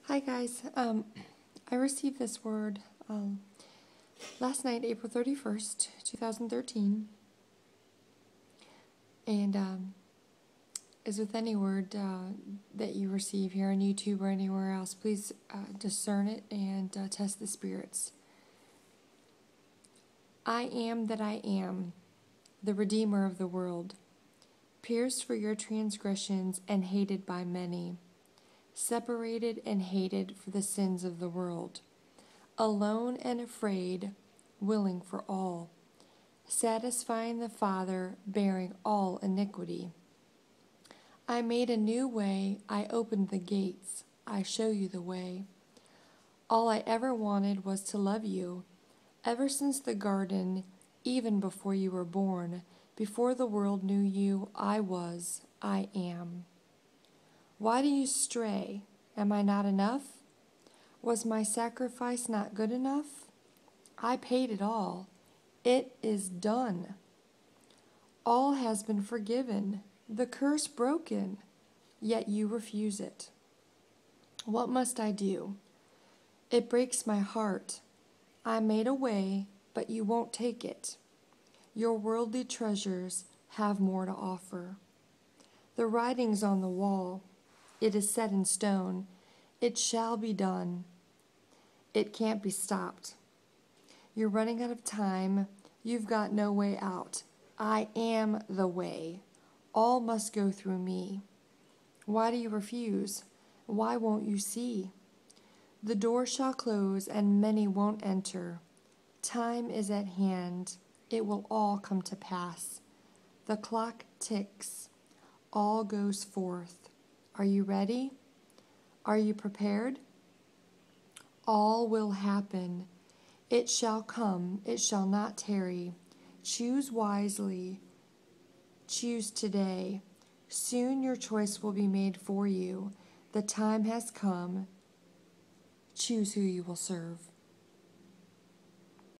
Hi guys. I received this word last night, April 31st, 2013. And as with any word that you receive here on YouTube or anywhere else, please discern it and test the spirits. I am that I am, the Redeemer of the world, pierced for your transgressions and hated by many, separated and hated for the sins of the world, alone and afraid, willing for all, satisfying the Father, bearing all iniquity. I made a new way, I opened the gates, I show you the way. All I ever wanted was to love you, ever since the garden, even before you were born, before the world knew you, I am. Why do you stray? Am I not enough? Was my sacrifice not good enough? I paid it all. It is done. All has been forgiven, the curse broken, yet you refuse it. What must I do? It breaks my heart. I made a way, but you won't take it. Your worldly treasures have more to offer. The writing's on the wall. It is set in stone. It shall be done. It can't be stopped. You're running out of time. You've got no way out. I am the way. All must go through me. Why do you refuse? Why won't you see? The door shall close and many won't enter. Time is at hand. It will all come to pass. The clock ticks. All goes forth. Are you ready? Are you prepared? All will happen. It shall come. It shall not tarry. Choose wisely. Choose today. Soon your choice will be made for you. The time has come. Choose who you will serve.